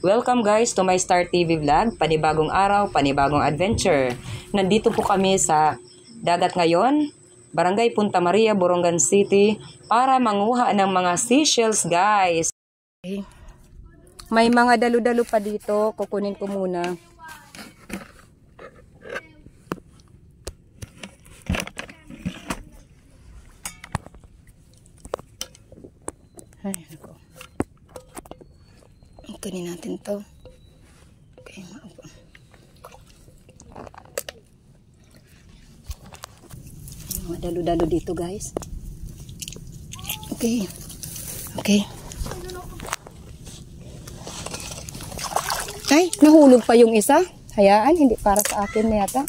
Welcome guys to my Star TV vlog, panibagong araw, panibagong adventure. Nandito po kami sa dagat ngayon, Barangay Punta Maria, Borongan City, para manguha ng mga seashells guys. May mga dalo-dalo pa dito, kukunin ko muna. Ay, ako. Kunin natin to. Okay, maupo. Mga dalo-dalo dito guys. Okay. Okay. Ay, nahulog pa yung isa. Hayaan, hindi para sa akin na yata.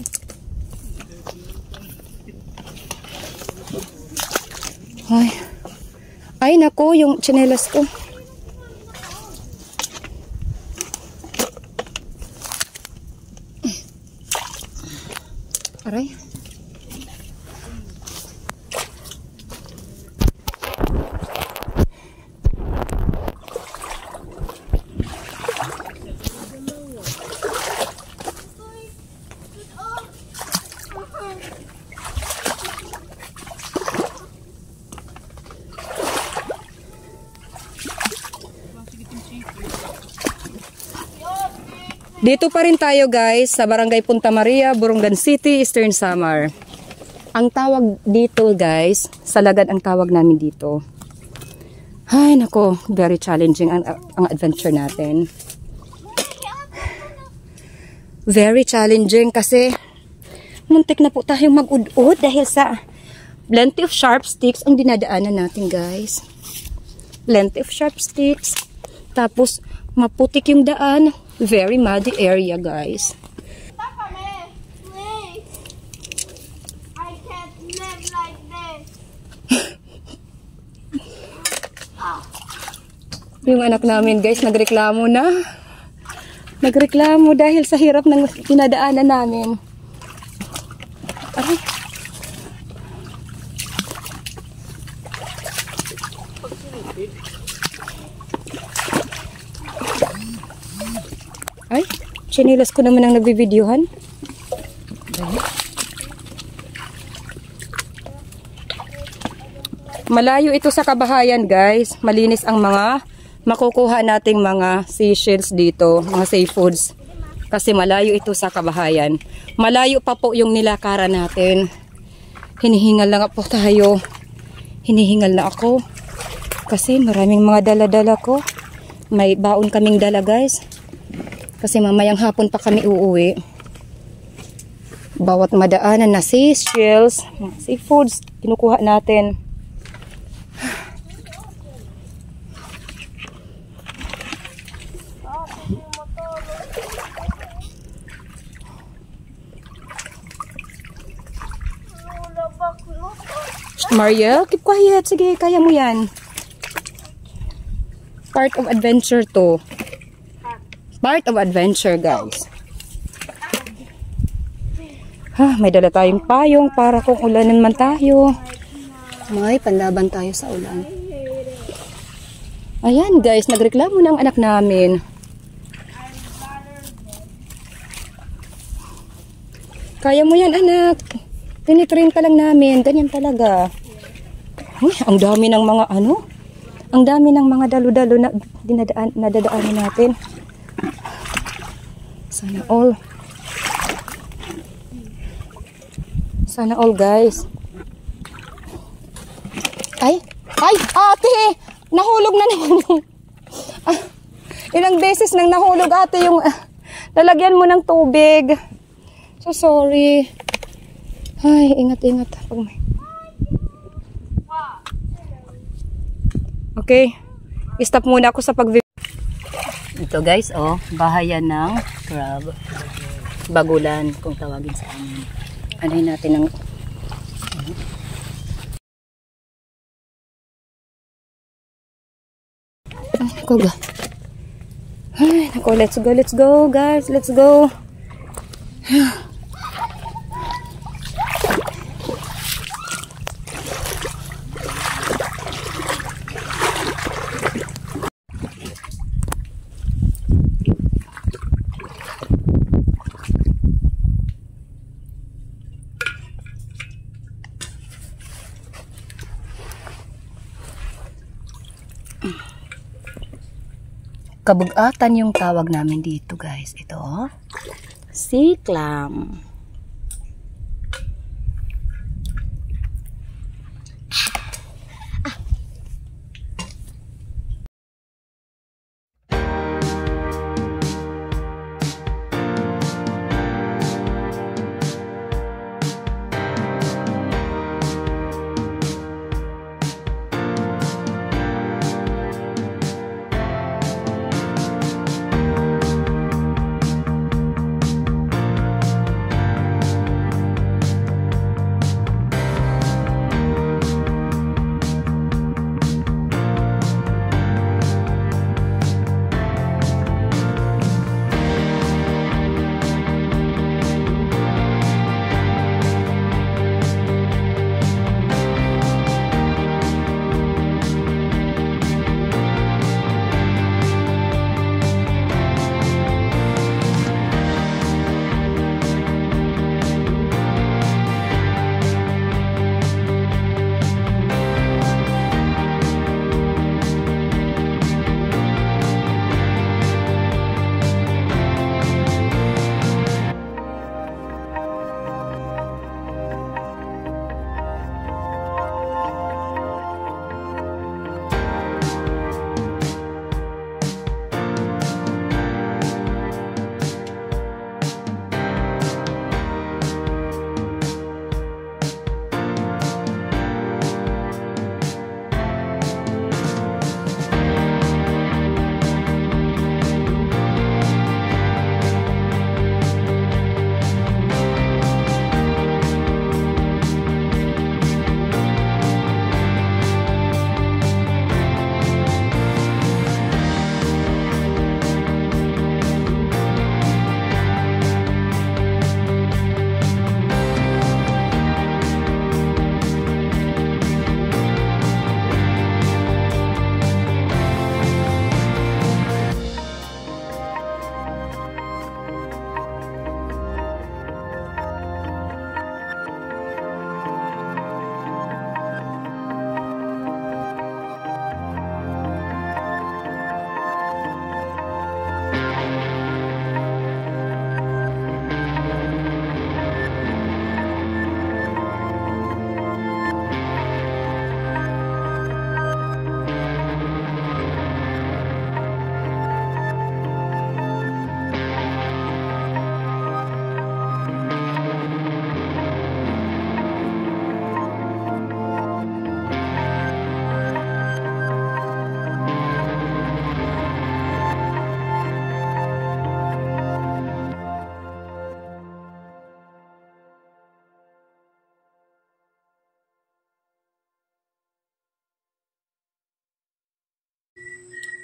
Ay, nako, yung tsinelas ko. Aray. Dito pa rin tayo guys sa Barangay Punta Maria, Borongan City, Eastern Samar. Ang tawag dito guys, Salagad ang tawag namin dito. Ay nako, very challenging ang adventure natin. Very challenging kasi muntik na po tayong mag-ud-ud dahil sa plenty of sharp sticks ang dinadaanan natin guys. Plenty of sharp sticks. Tapos maputik yung daan. Very muddy area, guys. Papa, please. I can't live like this. Yung anak namin, guys, nagreklamo na. Nagreklamo dahil sa hirap ng pinadaanan namin. Aray. Ay, chinilas ko naman ang nabibidyohan. Malayo ito sa kabahayan guys. Malinis ang mga makukuha nating mga seashells dito, mga seafoods. Kasi malayo ito sa kabahayan. Malayo pa po yung nilakaran natin. Hinihingal lang po tayo. Hinihingal na ako. Kasi maraming mga dala-dala ko. May baon kaming dala guys. Kasi mamayang hapon pa kami uuwi. Bawat madaanan na seashells, mga seafoods, kinukuha natin. Mariel, keep quiet. Sige, kaya mo yan. Part of adventure to. Part of adventure guys. May dala tayong payong para kung ulanan man tayo. May panlaban tayo sa ulan. Ayan guys, nagreklamo ng anak namin. Kaya mo yan anak. Tinitrain pa lang namin. Ganyan talaga. Ang dami ng mga ano. Ang dami ng mga dalo-dalo na nadadaanan natin. Sana all. Sana all guys. Ay, ate! Nahulog na naman. Ilang beses nang nahulog ate yung lalagyan mo ng tubig. So sorry. Ay, ingat-ingat. Okay. Stop muna ako sa pag-video. Ito guys, oh, bahayan ng crab. Bagulan, kung tawagin sa amin. Anahin natin ng... Ay, nako ga. Ay, nako, let's go guys, let's go. Kabugatan yung tawag namin dito guys. Ito, sea clam.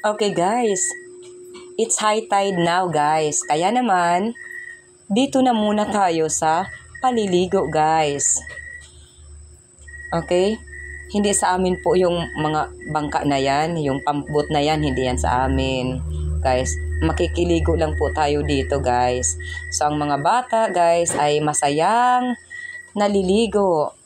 Okay guys, it's high tide now guys. Kaya naman, dito na muna tayo sa paliligo guys. Okay? Hindi sa amin po yung mga bangka na yan, yung pambot na yan, hindi yan sa amin. Guys, makikiligo lang po tayo dito guys. So ang mga bata guys ay masayang naliligo.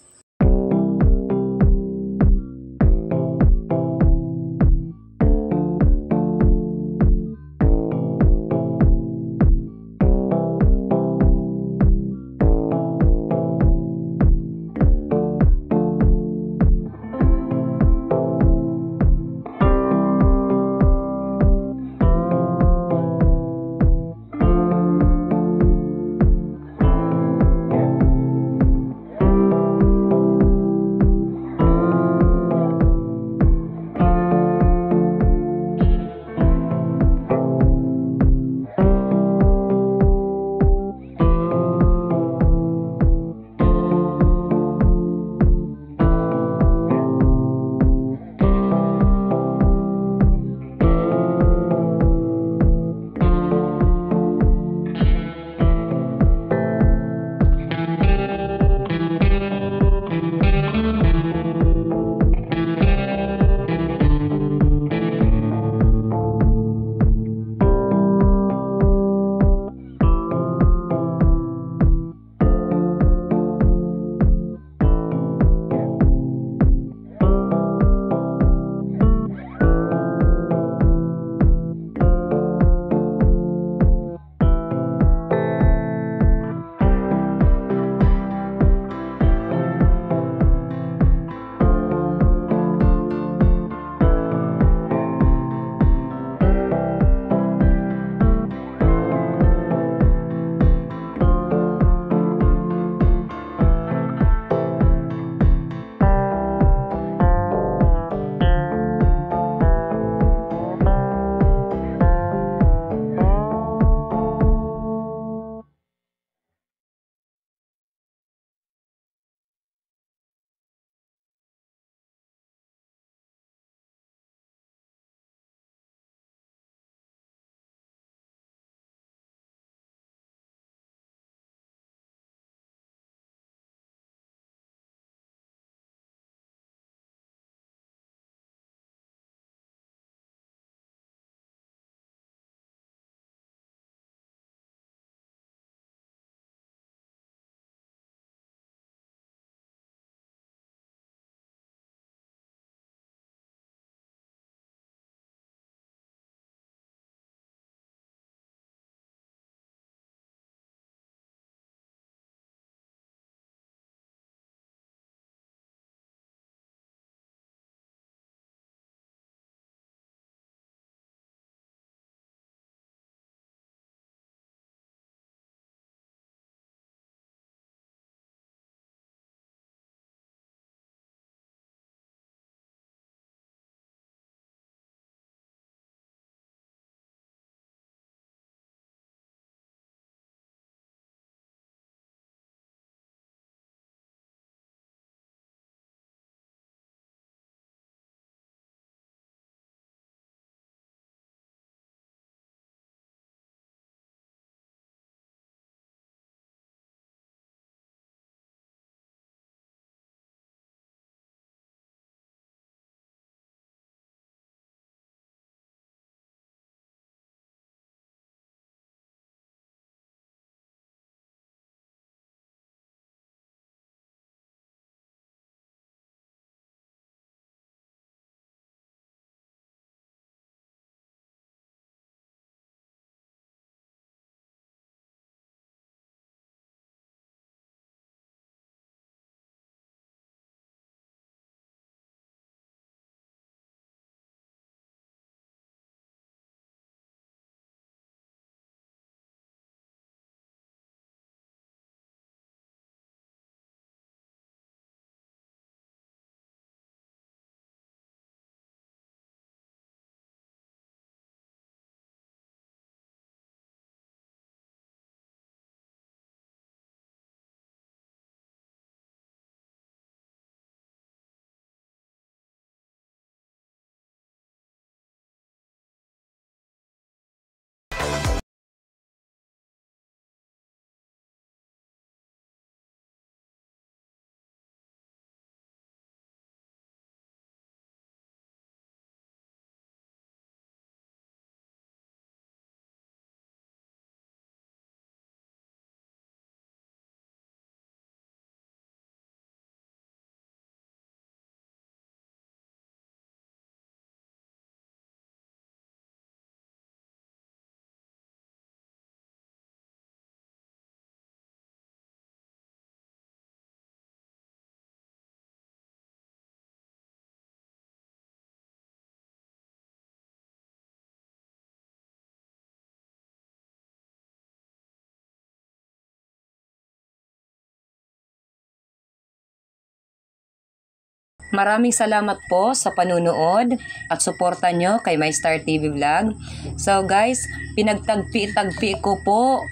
Maraming salamat po sa panunood at suporta nyo kay My Star TV Vlog. So guys, pinagtagpi-tagpi ko po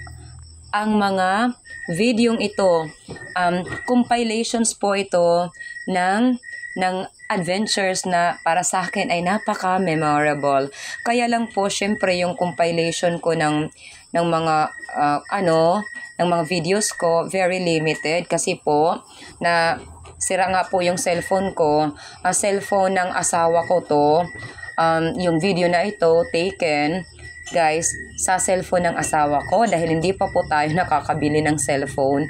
ang mga videong ito. Compilations po ito ng adventures na para sa akin ay napaka-memorable. Kaya lang po, syempre, yung compilation ko ng mga ng mga videos ko very limited kasi po na sira nga po yung cellphone ko. Cellphone ng asawa ko to. Yung video na ito taken, guys, sa cellphone ng asawa ko dahil hindi pa po tayo nakakabili ng cellphone.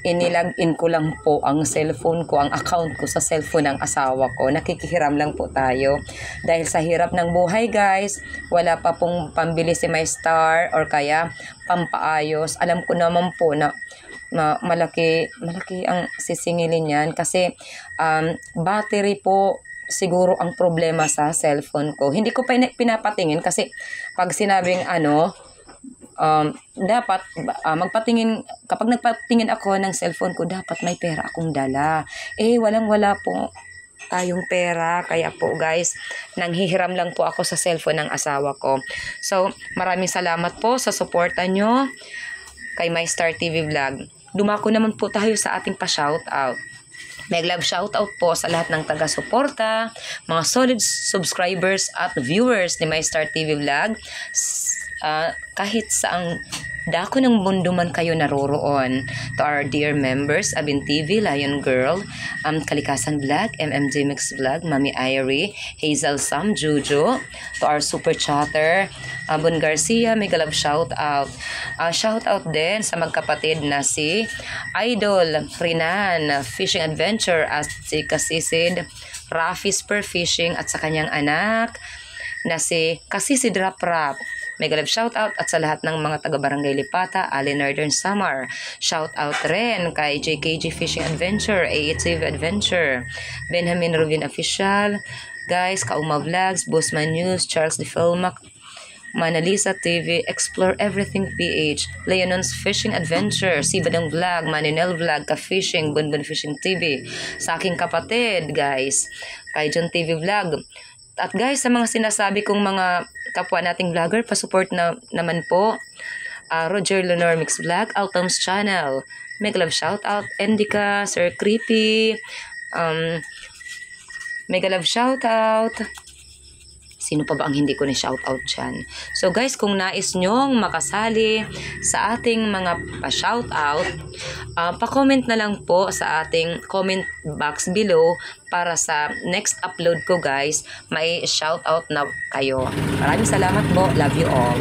Inilagin ko lang po ang cellphone ko, ang account ko sa cellphone ng asawa ko. Nakikihiram lang po tayo. Dahil sa hirap ng buhay, guys, wala pa pong pambili si My Star or kaya pampaayos. Alam ko naman po na malaki ang sisingilin yan kasi battery po siguro ang problema sa cellphone ko. Hindi ko pa pinapatingin kasi pag sinabing dapat magpatingin, kapag nagpatingin ako ng cellphone ko, dapat may pera akong dala. Wala po tayong pera. Kaya po guys, nanghihiram lang po ako sa cellphone ng asawa ko. So, maraming salamat po sa suporta nyo kay My Star TV Vlog. Dumako naman po tayo sa ating pa-shoutout. Mag-love shoutout po sa lahat ng taga-suporta, mga solid subscribers at viewers ni My Star TV Vlog. Kahit saang dako ng mundo man kayo naroroon. To our dear members, Abin TV, Lion Girl, Kalikasan Vlog, MMJ Mix Vlog, Mami Irie, Hazel Sam, Juju. To our super chatter, Bon Garcia, mega love shoutout. Shoutout din sa magkapatid na si Idol Rinan, Fishing Adventure, at si Kasisid, Rafi Spur Fishing, at sa kanyang anak na si Kasisid Rap Rap. Mega love shoutout at sa lahat ng mga taga-barangay Lipata, Ali Northern Samar. Shoutout rin kay JKG Fishing Adventure, AETV Adventure, Benjamin Rubin Official, guys, Kauma Vlogs, Busman News, Charles De Filmac, Manalisa TV, Explore Everything PH, Leonon's Fishing Adventure, Sibadang Vlog, Maninel Vlog, Ka-Fishing, Bunbun Fishing TV, sa aking kapatid, guys, kay John TV Vlog. At guys, sa mga sinasabi kong mga kapwa nating vlogger, pasupport na naman po. Roger Lenore Mix Vlog, Altom's Channel, mega love shoutout, Endika, Sir Creepy, mega love shoutout. Sino pa ba ang hindi ko na-shoutout dyan? So guys, kung nais nyong makasali sa ating mga pa-shoutout, pa-comment na lang po sa ating comment box below para sa next upload ko guys, may shoutout na kayo. Maraming salamat po. Love you all.